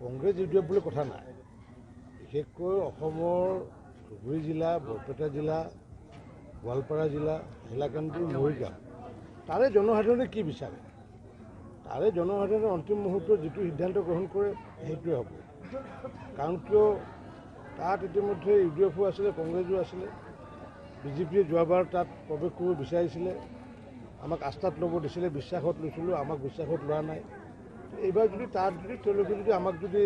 Congress UDF বুলি কথা নাই। বিশেষকৈ অসমৰ ধুবুৰী জিলা, বৰপেটা জিলা, গোৱালপাৰা জিলা, হাইলাকান্দি, মৰিগাঁও তাৰে জনসাধাৰণে কি বিচাৰে? তাৰে জনসাধাৰণে অন্তিম মুহূৰ্তত যিটো সিদ্ধান্ত গ্ৰহণ কৰে সেইটোৱে হ'ব। কাৰণ কিয় তাত ইতিমধ্যে ইউডিএফো আছিলে, কংগ্ৰেছো আছিলে। বিজেপিয়ে যোৱাবাৰ তাত প্ৰৱেশ কৰিব বিচাৰিছিলে, আমাক আস্থাত ল'ব দিছিলে, বিশ্বাসত লৈছিলোঁ, আমাক বিশ্বাসত লোৱা নাই। এইবাৰ যদি তাত তেওঁলোকে যদি আমাক যদি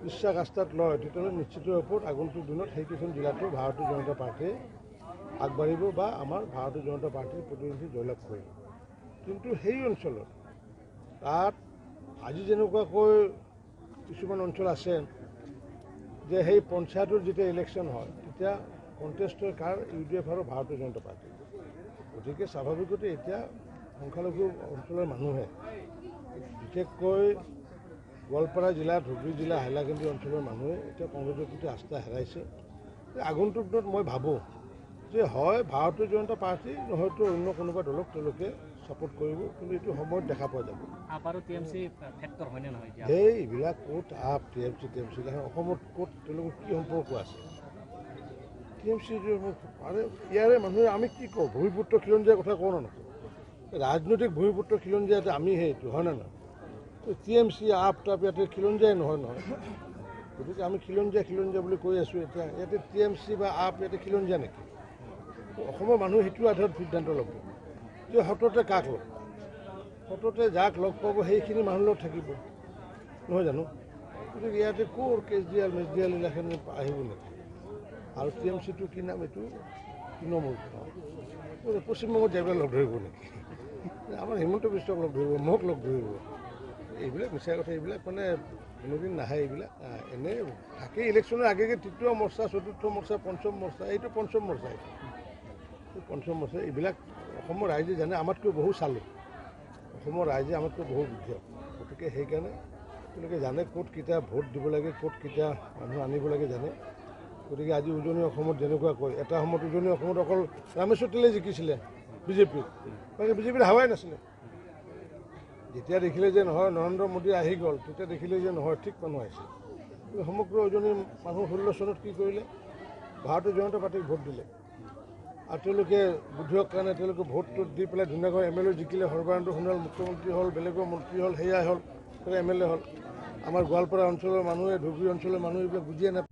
বিশ্বাস আস্থাত লয়, তেতিয়াহ'লে নিশ্চিত ৰূপত আগন্তুক দিনত সেইকেইখন জিলাতো ভাৰতীয় জনতা পাৰ্টীয়ে আগবাঢ়িব বা আমাৰ ভাৰতীয় জনতা পাৰ্টীৰ প্ৰতিনিধি জয়লাভ কৰিব। কিন্তু সেই অঞ্চলত তাত আজি যেনেকুৱাকৈ কিছুমান অঞ্চল আছে যে সেই পঞ্চায়তৰ যেতিয়া ইলেকশ্যন হয় তেতিয়া কণ্টেষ্টৰ কাৰ ইউডিএফ আৰু ভাৰতীয় জনতা পাৰ্টী। গতিকে স্বাভাৱিকতে এতিয়া সংখ্যালঘু অঞ্চলৰ মানুহে বিশেষকৈ গোৱালপাৰা জিলা, ধুবুৰী জিলা, হাইলাকান্দি অঞ্চলৰ মানুহে এতিয়া কংগ্ৰেছৰ প্ৰতি আস্থা হেৰাইছে। আগন্তুক দিনত মই ভাবোঁ যে হয় ভাৰতীয় জনতা পাৰ্টী নহয়তো অন্য কোনোবা দলক তেওঁলোকে ছাপোৰ্ট কৰিব, কিন্তু এইটো সময়ত দেখা পোৱা যাব। এইবিলাক ক'ত আপ টি এম চি অসমত ক'ত তেওঁলোকৰ কি সম্পৰ্ক আছে? টি এম চি ইয়াৰে মানুহে আমি কি কওঁ, ভূমিপুত্ৰ খিলঞ্জীয়াৰ কথা কওঁ নে নকওঁ? ৰাজনৈতিক ভূমিপুত্ৰ খিলঞ্জীয়া আমি সেইটো হয় নে নহয়? টি এম চি আপ টাপ ইয়াতে খিলঞ্জীয়াই নহয়। গতিকে আমি খিলঞ্জীয়া বুলি কৈ আছোঁ। এতিয়া ইয়াতে টি এম চি বা আপ ইয়াতে খিলঞ্জীয়া নেকি? অসমৰ মানুহে সেইটো আধাৰত সিদ্ধান্ত ল'ব যে সততে কাক ল'ব, সততে যাক লগ পাব সেইখিনি মানুহৰ লগত থাকিব, নহয় জানো? গতিকে ইয়াতে ক'ৰ কেজৰিৱাল মেজৰিৱাল এইখিনি আহিব নেকি? আৰু টি এম চিটো কি নাম, এইটো তৃণমূল। পশ্চিমবংগত যাই লগ ধৰিব নেকি? আমাৰ হিমন্ত বিশ্বক লগ ধৰিব, মোক লগ ধৰিব। এইবিলাক মিছা কথা, এইবিলাক মানে কোনোদিন নাহে। এইবিলাক এনেই থাকেই ইলেকশ্যনৰ আগে তৃতীয় মৰ্চা, চতুৰ্থ মৰ্চা, পঞ্চম মৰ্চা, এইটো পঞ্চম মৰ্চা। পঞ্চম মৰ্চা এইবিলাক অসমৰ ৰাইজে জানে, আমাতকৈ বহু চালোঁ। অসমৰ ৰাইজে আমাতকৈ বহু বুদ্ধ। গতিকে সেইকাৰণে তেওঁলোকে জানে ক'ত কেতিয়া ভোট দিব লাগে, ক'ত কেতিয়া মানুহ আনিব লাগে জানে। গতিকে আজি উজনি অসমত যেনেকুৱা কয়, এটা সময়ত উজনি অসমত অকল ৰামেশ্বৰ তেলে জিকিছিলে বিজেপিৰ, গতিকে বিজেপিৰ হাৱাই নাছিলে। যেতিয়া দেখিলে যে নহয় নৰেন্দ্ৰ মোদী আহি গ'ল, তেতিয়া দেখিলে যে নহয় ঠিক মানুহ আহিছে। সমগ্ৰ উজনি মানুহ 16 চনত কি কৰিলে? ভাৰতীয় জনতা পাৰ্টীক ভোট দিলে। আৰু তেওঁলোকে বুদ্ধিয়ক কাৰণে তেওঁলোকে ভোটটোত দি পেলাই ধুনীয়াকৈ এম এল এ জিকিলে। সৰ্বানন্দ সোণোৱাল মুখ্যমন্ত্ৰী হ'ল, বেলেগৰ মন্ত্ৰী হ'ল, সেয়াই হ'ল, এম এল এ হ'ল। আমাৰ গোৱালপাৰা অঞ্চলৰ মানুহে, ধুবুৰী অঞ্চলৰ মানুহে এইবিলাক বুজিয়ে নাপায়।